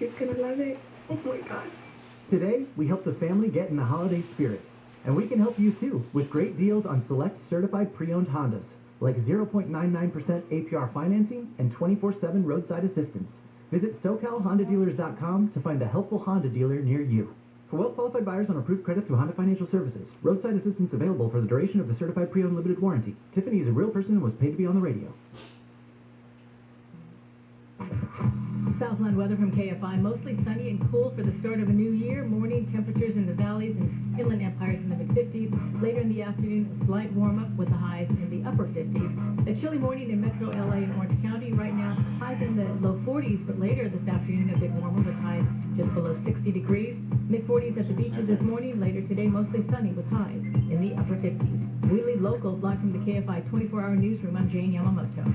She's gonna love it. Oh my God. Today, we help the family get in the holiday spirit. And we can help you too with great deals on select certified pre-owned Hondas, like 0.99% APR financing and 24/7 roadside assistance. Visit SoCalHondaDealers.com to find a helpful Honda dealer near you. For well-qualified buyers on approved credit through Honda Financial Services, roadside assistance available for the duration of the certified pre-owned limited warranty. Tiffany is a real person and was paid to be on the radio. Southland weather from KFI, mostly sunny and cool for the start of a new year. Morning temperatures in the valleys and inland empires in the mid-50s. Later in the afternoon, a slight warm-up with the highs in the upper 50s. A chilly morning in Metro LA and Orange County. Right now, highs in the low 40s, but later this afternoon, a bit warmer with highs just below 60 degrees. Mid-40s at the beaches this morning. Later today, mostly sunny with highs in the upper 50s. We lead local, live from the KFI 24-hour newsroom. I'm Jane Yamamoto.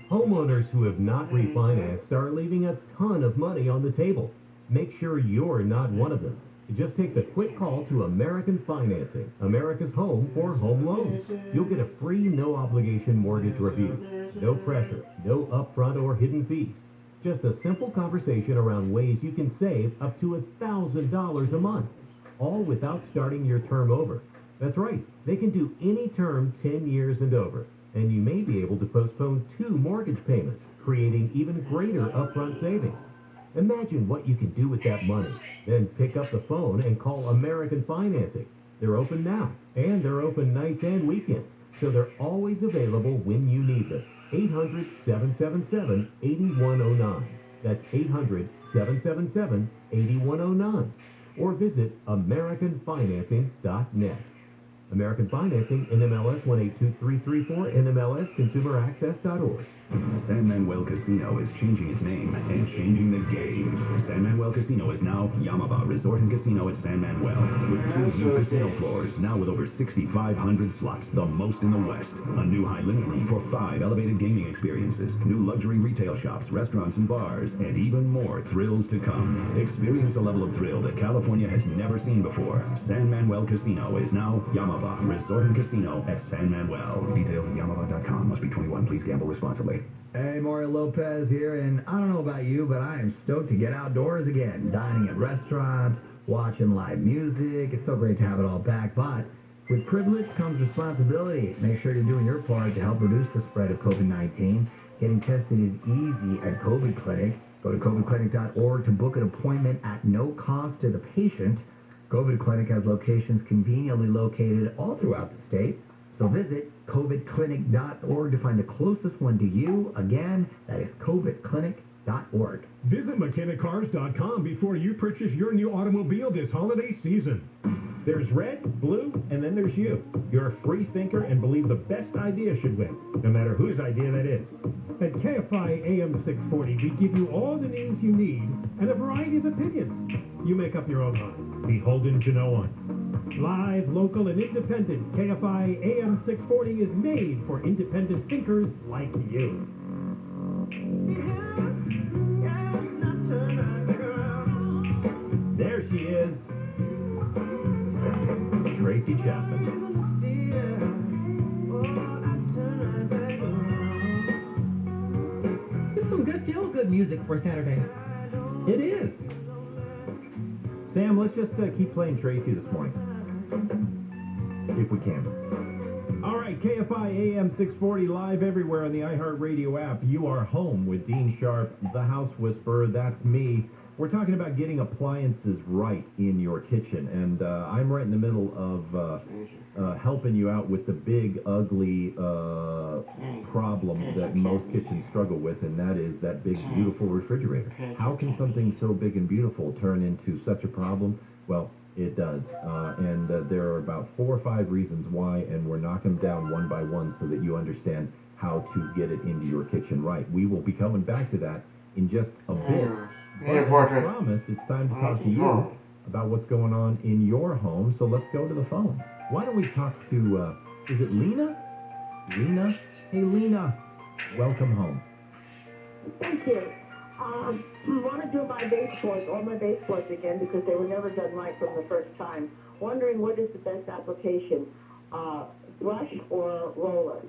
Homeowners who have not refinanced are leaving a ton of money on the table. Make sure you're not one of them. It just takes a quick call to American Financing, America's home for home loans. You'll get a free, no-obligation mortgage review. No pressure, no upfront or hidden fees. Just a simple conversation around ways you can save up to $1,000 a month, all without starting your term over. That's right, they can do any term 10 years and over. And you may be able to postpone 2 mortgage payments, creating even greater upfront savings. Imagine what you can do with that money. Then pick up the phone and call American Financing. They're open now, and they're open nights and weekends, so they're always available when you need them. 800-777-8109. That's 800-777-8109. Or visit AmericanFinancing.net. American Financing, NMLS 182334, NMLSConsumerAccess.org. San Manuel Casino is changing its name and changing the game. San Manuel Casino is now Yamava Resort and Casino at San Manuel, with 2 new casino floors, now with over 6,500 slots, the most in the West. A new high-limit room for 5 elevated gaming experiences, new luxury retail shops, restaurants, and bars, and even more thrills to come. Experience a level of thrill that California has never seen before. San Manuel Casino is now Yamava Resort and Casino at San Manuel. Details at Yamava.com. Must be 21. Please gamble responsibly. Hey, Mario Lopez here, and I don't know about you, but I am stoked to get outdoors again. Dining at restaurants, watching live music. It's so great to have it all back, but with privilege comes responsibility. Make sure you're doing your part to help reduce the spread of COVID-19. Getting tested is easy at COVID Clinic. Go to covidclinic.org to book an appointment at no cost to the patient. COVID Clinic has locations conveniently located all throughout the state. So visit covidclinic.org to find the closest one to you. Again, that is covidclinic.org. Visit McKennaCars.com before you purchase your new automobile this holiday season. There's red, blue, and then there's you. You're a free thinker and believe the best idea should win, no matter whose idea that is. At KFI AM 640, we give you all the news you need and a variety of opinions. You make up your own mind. Beholden to no one. Live, local, and independent, KFI AM 640 is made for independent thinkers like you. There she is, Tracy Chapman. It's some good feel-good music for Saturday. It is. Sam, let's just keep playing Tracy this morning, if we can. All right, KFI AM 640 live everywhere on the iHeartRadio app. You are home with Dean Sharp, the House Whisperer. That's me. We're talking about getting appliances right in your kitchen, and I'm right in the middle of helping you out with the big, ugly problem that most kitchens struggle with, and that is that big, beautiful refrigerator. How can something so big and beautiful turn into such a problem? Well, it does, and there are about 4 or 5 reasons why, and we're knocking them down one by one so that you understand how to get it into your kitchen right. We will be coming back to that in just a bit. But as I promised, it's time to talk to you about what's going on in your home, so let's go to the phones. Why don't we talk to, is it Lena? Lena? Hey, Lena, welcome home. Thank you. I want to do my baseboards, all my baseboards again, because they were never done right from the first time. Wondering what is the best application, brush or roller?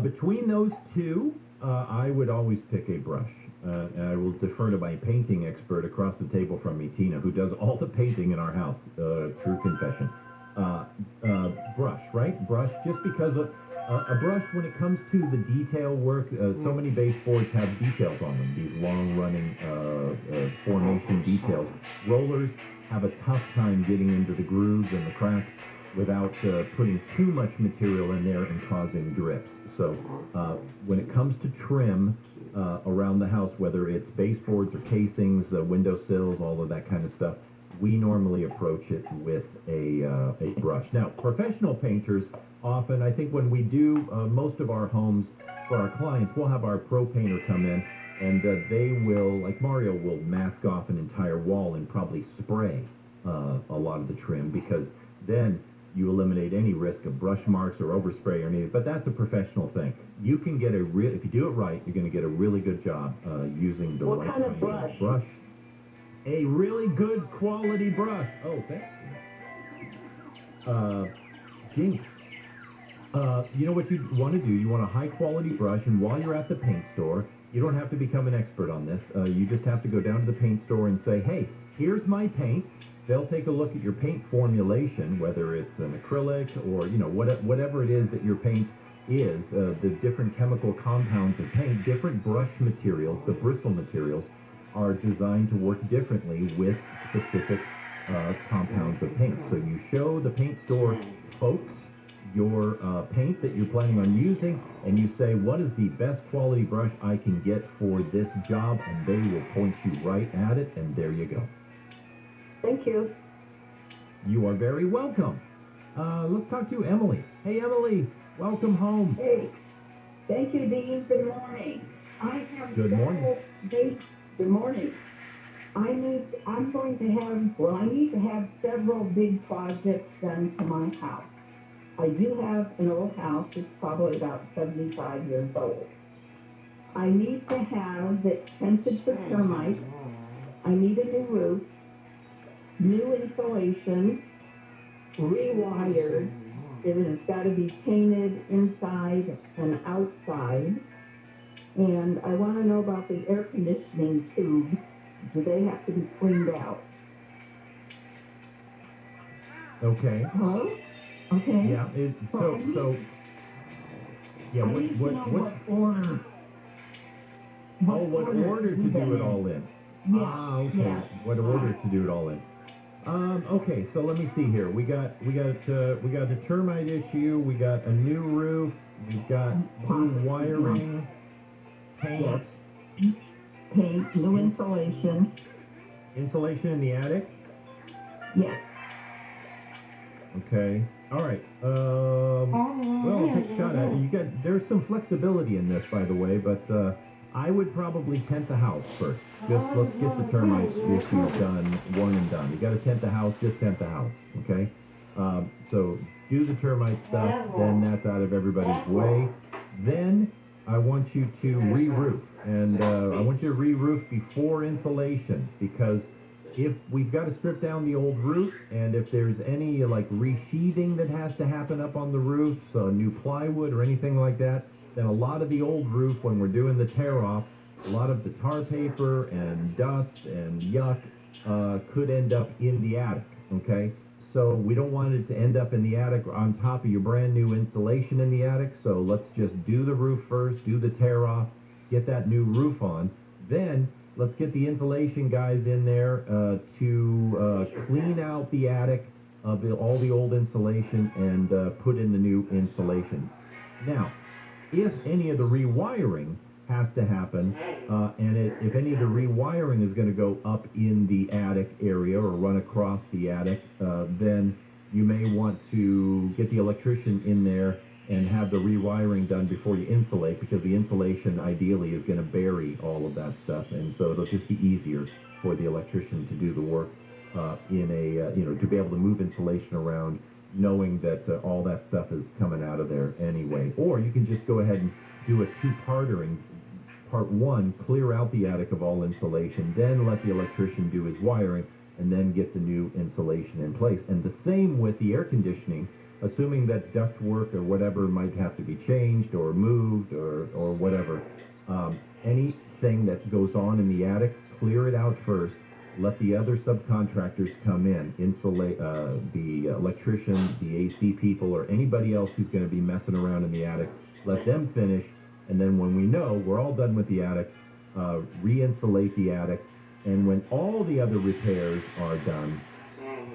Between those two, I would always pick a brush. and I will defer to my painting expert across the table from me, Tina, who does all the painting in our house. True confession. Brush, right? Brush, just because a brush, when it comes to the detail work, so many baseboards have details on them, these long-running formation details. Rollers have a tough time getting into the grooves and the cracks without putting too much material in there and causing drips. So when it comes to trim around the house, whether it's baseboards or casings, windowsills, all of that kind of stuff, we normally approach it with a brush. Now, professional painters often, I think when we do most of our homes for our clients, we'll have our pro painter come in, and they will, like Mario, will mask off an entire wall and probably spray a lot of the trim, because then you eliminate any risk of brush marks or overspray or anything. But that's a professional thing. You can get if you do it right, you're going to get a really good job using the What right kind of brush? brush. A really good quality brush. Oh, thanks. Jinx. You know what you want to do? You want a high quality brush, and while you're at the paint store, you don't have to become an expert on this. You just have to go down to the paint store and say, hey, here's my paint. They'll take a look at your paint formulation, whether it's an acrylic or, you know, whatever it is that your paint is, the different chemical compounds of paint, different brush materials, the bristle materials, are designed to work differently with specific compounds of paint. So you show the paint store folks your paint that you're planning on using, and you say, what is the best quality brush I can get for this job, and they will point you right at it, and there you go. Thank you. You are very welcome. Let's talk to Emily. Hey, Emily, welcome home. Hey, thank you, Dean. Good morning. I have Good morning. Good morning. I need to have several big projects done to my house. I do have an old house. It's probably about 75 years old. I need to have it fenced for termites. I need a new roof, new insulation, rewired. It has got to be painted inside and outside. And I want to know about the air conditioning tubes. Do they have to be cleaned out? Okay. Hello? Okay. Yeah. Yeah. I need to know what order. What order to do it all in? Yeah. Okay. Yeah. What order to do it all in? Okay. So let me see here. We got a termite issue. We got a new roof. We've got new wiring. Paint. Paint, new insulation. Insulation in the attic. Yes. Okay. All right. Well, I'll take a shot at it. There's some flexibility in this, by the way, but I would probably tent the house first. Let's get the termite issue done, one and done. You got to tent the house, just tent the house, okay? So do the termite stuff, then that's out of everybody's way. Then I want you to re-roof, and I want you to re-roof before insulation, because if we've got to strip down the old roof, and if there's any like resheathing that has to happen up on the roof, so new plywood or anything like that, then a lot of the old roof, when we're doing the tear off, a lot of the tar paper and dust and yuck could end up in the attic, okay? So we don't want it to end up in the attic on top of your brand new insulation in the attic, so let's just do the roof first, do the tear off, get that new roof on. Then let's get the insulation guys in there to clean out the attic of all the old insulation and put in the new insulation. Now, if any of the rewiring has to happen, and if any of the rewiring is going to go up in the attic area or run across the attic, then you may want to get the electrician in there and have the rewiring done before you insulate, because the insulation ideally is going to bury all of that stuff, and so it'll just be easier for the electrician to do the work to be able to move insulation around, knowing that all that stuff is coming out of there anyway. Or you can just go ahead and do a two-parter, and part one, clear out the attic of all insulation, then let the electrician do his wiring, and then get the new insulation in place. And the same with the air conditioning, assuming that ductwork or whatever might have to be changed or moved or whatever. Any thing that goes on in the attic, clear it out first. Let the other subcontractors come in, insulate the electrician, the AC people, or anybody else who's going to be messing around in the attic. Let them finish, and then when we know we're all done with the attic, re-insulate the attic. And when all the other repairs are done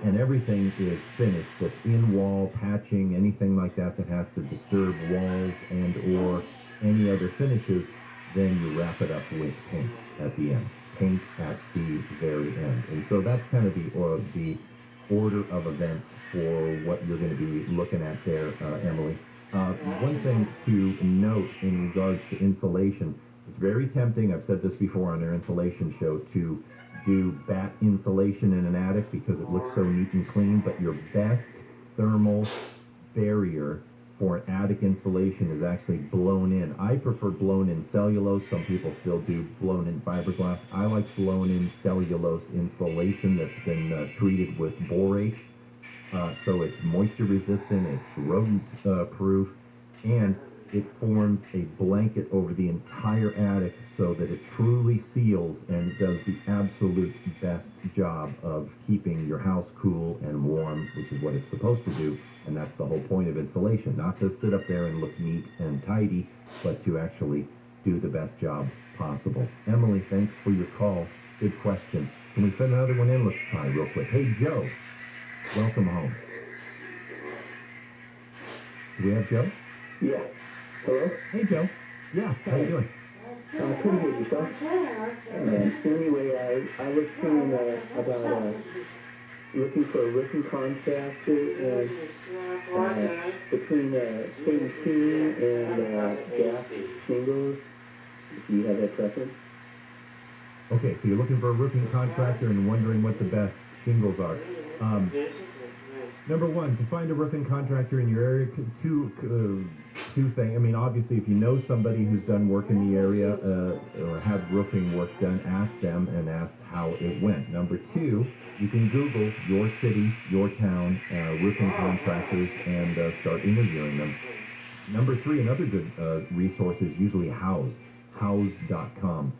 and everything is finished, that's in-wall patching, anything like that that has to disturb walls and or any other finishes, then you wrap it up with paint at the end. Paint at the very end. And so that's kind of the order of events for what you're going to be looking at there, Emily. One thing to note in regards to insulation, it's very tempting, I've said this before on our insulation show, to do bat insulation in an attic because it looks so neat and clean, but your best thermal barrier for an attic insulation is actually blown in. I prefer blown in cellulose. Some people still do blown in fiberglass. I like blown in cellulose insulation that's been treated with borates. So it's moisture resistant, it's rodent proof, and it forms a blanket over the entire attic so that it truly seals and does the absolute best job of keeping your house cool and warm, which is what it's supposed to do. And that's the whole point of insulation, not to sit up there and look neat and tidy, but to actually do the best job possible. Emily, thanks for your call. Good question. Can we fit another one in? Let's try real quick. Hey, Joe. Welcome home. Do we have Joe? Yeah. Hello? Hey, Joe. Yeah, how you doing? Pretty good, yourself? Anyway, I was thinking about looking for a roofing contractor between stainless and gas shingles. Do you have that preference? Okay, so you're looking for a roofing contractor and wondering what the best shingles are. Number one, to find a roofing contractor in your area, two things. I mean, obviously, if you know somebody who's done work in the area or had roofing work done, ask them and ask how it went. Number two, you can Google your city, your town, roofing contractors and start interviewing them. Number three, another good resource is usually house.com,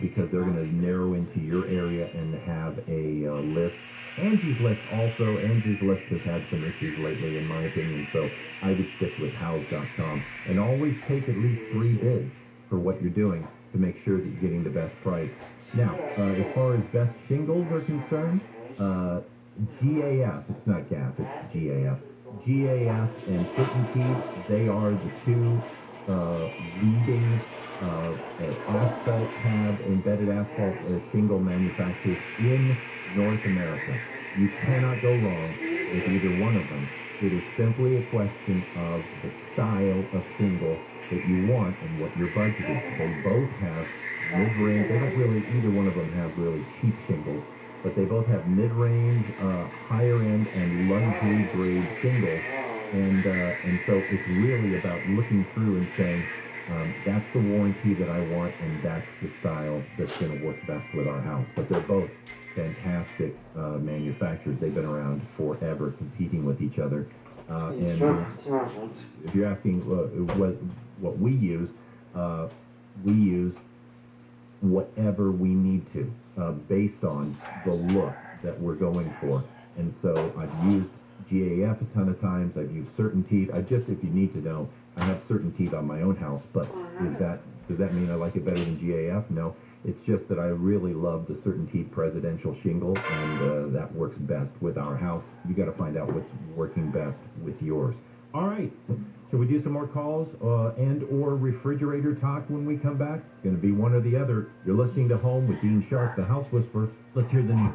because they're going to narrow into your area and have a list. Angie's List also, Angie's List has had some issues lately, in my opinion, so I would stick with house.com. And always take at least 3 bids for what you're doing to make sure that you're getting the best price. Now, as far as best shingles are concerned, GAF, it's not GAF, it's GAF. GAF and Certainty, they are the two leading asphalt pad, embedded asphalt shingle manufacturers in North America. You cannot go wrong with either one of them. It is simply a question of the style of shingle that you want and what your budget is. They both have mid-range, they don't really, either one of them have really cheap shingles, but they both have mid-range, higher-end, and luxury-grade shingles. And so it's really about looking through and saying, that's the warranty that I want, and that's the style that's going to work best with our house. But they're both fantastic manufacturers. They've been around forever, competing with each other. And if you're asking what we use whatever we need to, based on the look that we're going for. And so I've used GAF a ton of times. I've used Certainty. If you need to know, I have Certainty on my own house, but does that mean I like it better than GAF? No. It's just that I really love the Certainty presidential shingle, and that works best with our house. You got to find out what's working best with yours. All right. Should we do some more calls and or refrigerator talk when we come back? It's going to be one or the other. You're listening to Home with Dean Sharp, the House Whisperer. Let's hear the news.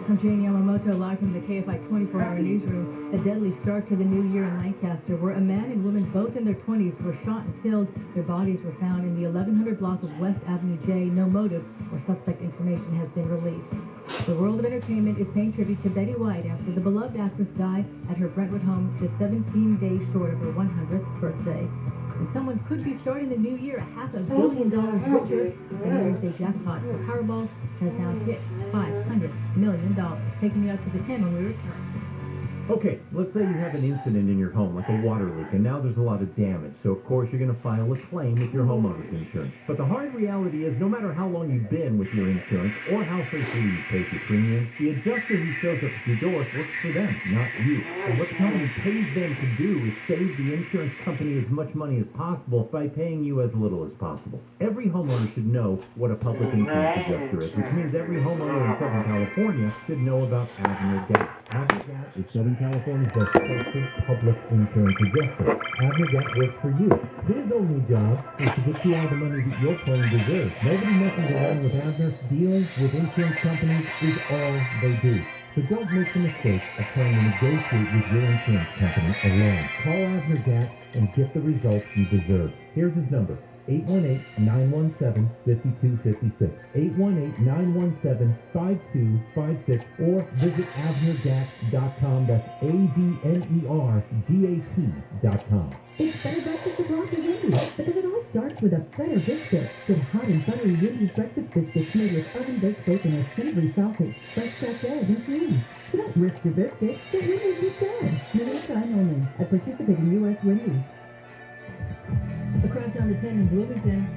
I'm Jane Yamamoto, live from the KFI 24-hour newsroom. A deadly start to the new year in Lancaster, where a man and woman, both in their 20s, were shot and killed. Their bodies were found in the 1100 block of West Avenue J. No motive or suspect information has been released. The world of entertainment is paying tribute to Betty White after the beloved actress died at her Brentwood home just 17 days short of her 100th birthday. And someone could be starting the new year $500 million richer. The New Year's Day jackpot for Powerball has now hit $500 million, taking you up to the 10 when we return. Okay, let's say you have an incident in your home, like a water leak, and now there's a lot of damage. So, of course, you're going to file a claim with your homeowner's insurance. But the hard reality is, no matter how long you've been with your insurance or how faithfully you pay your premiums, the adjuster who shows up at your door works for them, not you. And what the company pays them to do is save the insurance company as much money as possible by paying you as little as possible. Every homeowner should know what a public insurance adjuster is, which means every homeowner in Southern California should know about Abner Gap. Abner Gap is Southern California's most trusted public insurance adjuster. Abner Gap works for you. His only job is to get you all the money that your claim deserves. Nobody messing around with Abner. Dealing with insurance companies is all they do. So don't make the mistake of trying to negotiate with your insurance company alone. Call Abner Gap and get the results you deserve. Here's his number. 818-917-5256. 818-917-5256. Or visit AbnerGat.com. That's ABNERGAT.com. It's better breakfast with Rocky Wendy's, because it all starts with a better biscuit. Get hot and buttery Wendy's breakfast biscuits made with oven-baked bacon or savory sausage, fresh cracked eggs, and cream. So don't risk your biscuits. Get Wendy's instead. Limited time only at participating U.S. Wendy's. Across on the 10 in Bloomington.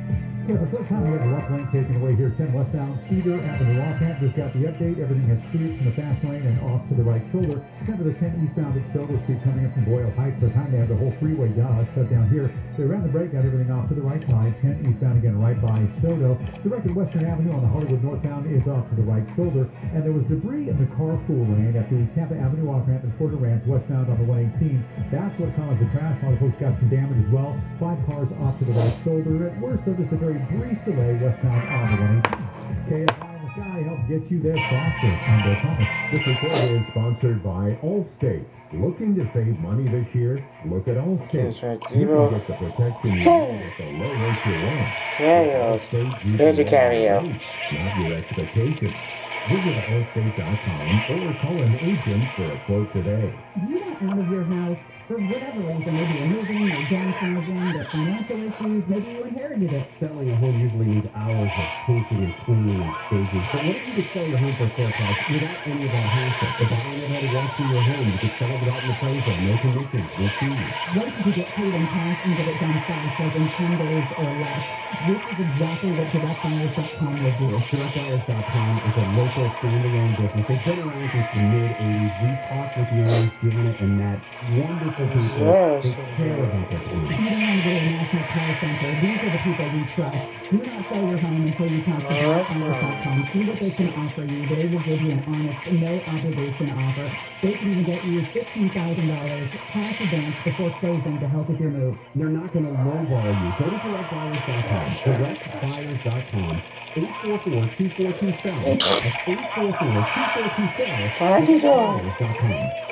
Yeah, the first time we had the left lane taken away here, 10 westbound, Cedar Avenue off-ramp. Just got the update. Everything has cleared from the fast lane and off to the right shoulder. Remember the 10 eastbound at Silver Street coming in from Boyle Heights. The time they had the whole freeway shut down here. They ran the brake, got everything off to the right side. 10 eastbound again right by Soto. Directed Western Avenue on the Hollywood northbound is off to the right shoulder. And there was debris in the carpool lane at the Tampa Avenue off-ramp and Porter Ranch westbound on the 118. That's what caused the crash. A lot of folks got some damage as well. 5 cars off to the right shoulder. At worst, though, just a very brief delay westbound on the 118. KFI in the sky helps get you there faster. I'm Bill Thomas. This report is sponsored by Allstate. Looking to save money this year? Look at Allstate. You can get the protection you need at the low rate you want. Allstate There's a cameo. Not your expectations. Visit Allstate.com or call an agent for a quote today. You got out of your house for whatever reason, maybe you're moving, you're downsizing, the financial issues, maybe you inherited it. Selling a home usually needs hours of painting and cleaning and staging. But what if you could sell your home for a fair price without any of that hassle? The buyer never had to walk through your home. You could sell it without an appraisal, no conditions, no fees. What if you could get paid in cash and get it done faster than 10 days or less? This is exactly what DirectBuyers.com will do. DirectBuyers.com is a local standalone business. They've been around since the mid-'80s. We talked with Mary, Janet, and Matt. Wonderful people. They care about their You don't want to go to a national call center. These are the people we trust. Do not sell your home until you talk to DirectBuyers.com. See what they can offer you. They will give you an honest, no-obligation offer. They can even get you $15,000 cash advance before closing to help with your move. They're not going to lowball you. Go to DirectBuyers.com. DirectBuyers.com. 844-242-SELL. That's 844-242-SELL. How do you do?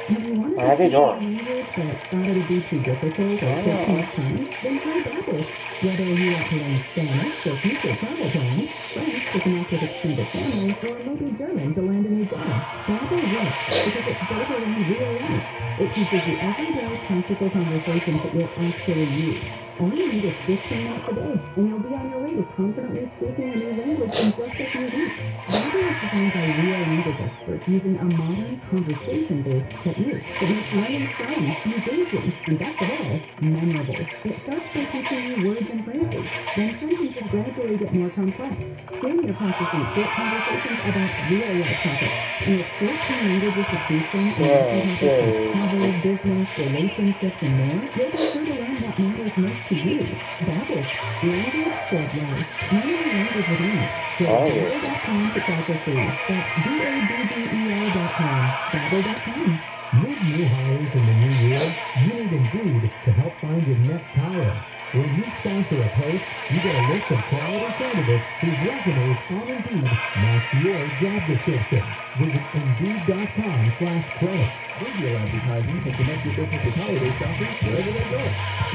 If you want to How do you do? language but thought it would be too difficult or take too much time, then try Babbel. Whether you want to learn Spanish or future travel plans, French to connect with extended family, or maybe German to land a new job, Babbel works because it's built around real life. It teaches you everyday practical conversations that you'll actually use. All you need is 15 minutes a day, and you'll be on your way to confidently speaking a new language in just a few weeks. Babbel is designed by real language experts using a modern, conversation-based technique that makes learning fun, engaging, and best of all, memorable. It starts by teaching you words and phrases, then sentences gradually get more complex. Soon you're practicing short conversations about real-life topics, and with 14 languages to choose from, and topics like travel, business, relationships, and more, you'll be sure to learn what matters most to you. Babbel, language for life. Learn a language with us. Go to Babbel.com to try for free. That's Babbel.com. Babbel.com. Need new hires in the new year? You need Indeed to help find your next hire. When you sponsor a post, you get a list of quality candidates whose resumes on Indeed match your job description. Visit Indeed.com/credit. Radio advertising can connect your business with holiday shoppers wherever they go.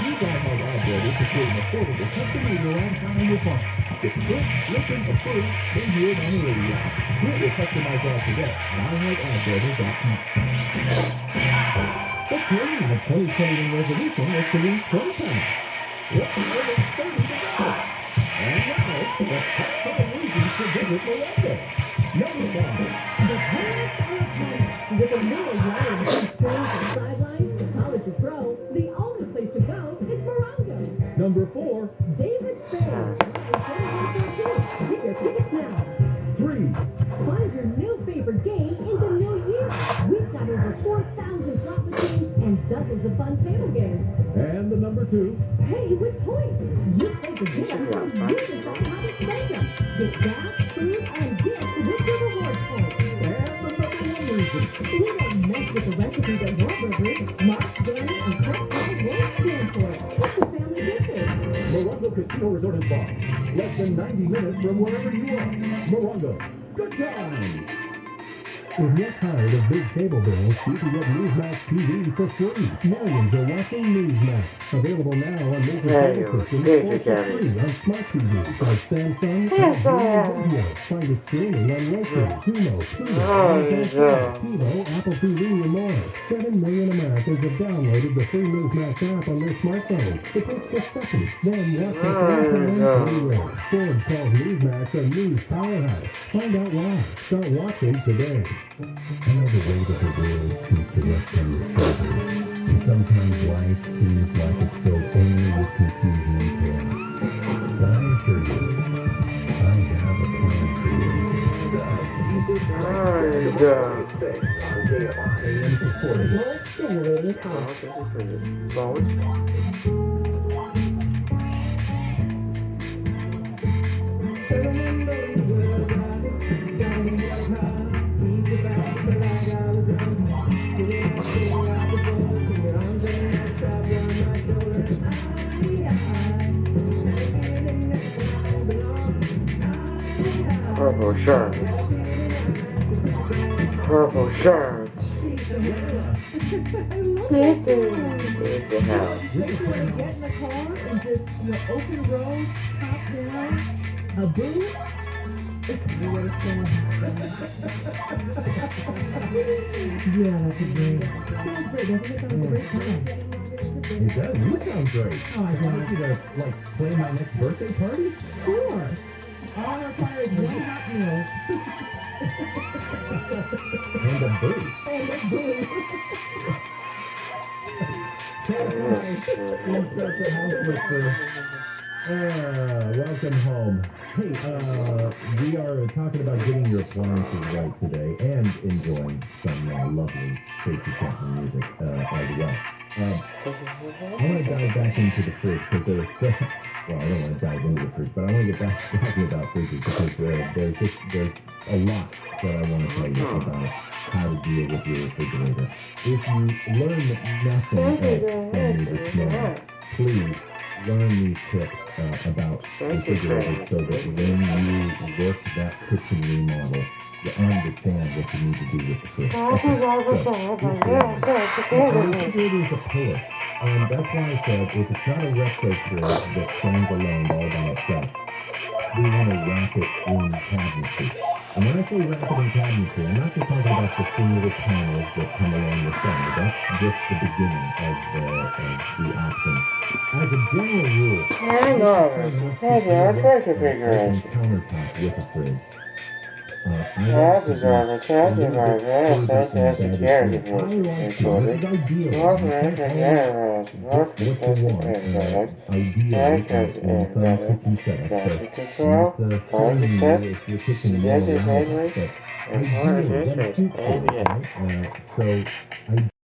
You guys have ad builders to create an affordable custom radio ad on your phone. It's quick, listen, approve, then hear it on the radio. Get your customized ad today. iHeartAdBuilder.com. The creating of 2021 resolution is to reach 20 times. What's more than 30 to go? And now, the top 5 reasons to visit the website. Number 1. The past with a middle wire of dozens of fun table games. And the number 2. Hey, with points, you play for This is dinner, not you fun. decide how to spend them. Get gas, food, and gifts with your reward points. And the number 1 reason. We don't mess with the recipes at Wahlburgers. Mark, Bernie, and Chris Paul won't stand for it. It's a family business. Morongo Casino Resort and Spa. Less than 90 minutes from wherever you are. Morongo. Good times. If you're tired of big cable bills, you can get Newsmax TV for free. Millions are watching Newsmax. Available now on major cable systems or for free on smart TVs like Samsung, LG, and Vizio. Find it streaming on Roku, Xumo, Pluto, TiVo, Apple TV, and more. 7 million Americans have downloaded the free Newsmax app on their smartphones. It takes just seconds. Then watch it anytime, anywhere. Ford calls Newsmax a news powerhouse. Find out why. Start watching today. I know the weight of the world seems to rest on your shoulders, and sometimes life seems like it's filled only with confusion and chaos. But I assure you, I have a plan for you. Purple shirt. Purple shirt. This is the house. Get in the car and just, open road, top down, a boot. Yeah, that's a great. Sounds great. Doesn't it sound great? It does. You sound great. Oh, I I want you to, plan my next birthday party? Sure. All I require is one hot meal. And a boot. And a boot. Welcome home. Hey, we are talking about getting your appliances right today and enjoying some lovely safety company music as well. I want to dive back into the fridge because there's well, I don't want to dive into the fridge, but I want to get back to talking about fridges because there's a lot that I want to tell you about how to deal with your refrigerator. If you learn nothing else from me this morning, please learn these tips about refrigerators so that when you work that kitchen remodel, you understand what you need to do with the fridge. Refrigerator is a pillar. That's why I said if it's not a retro fridge that stands alone all by itself, we want to wrap it in cabinetry. And when I say wrap it in cabinetry, I'm not just talking about the single panels that come along the center. That's just the beginning of the option. As a general rule, countertop with a fridge. So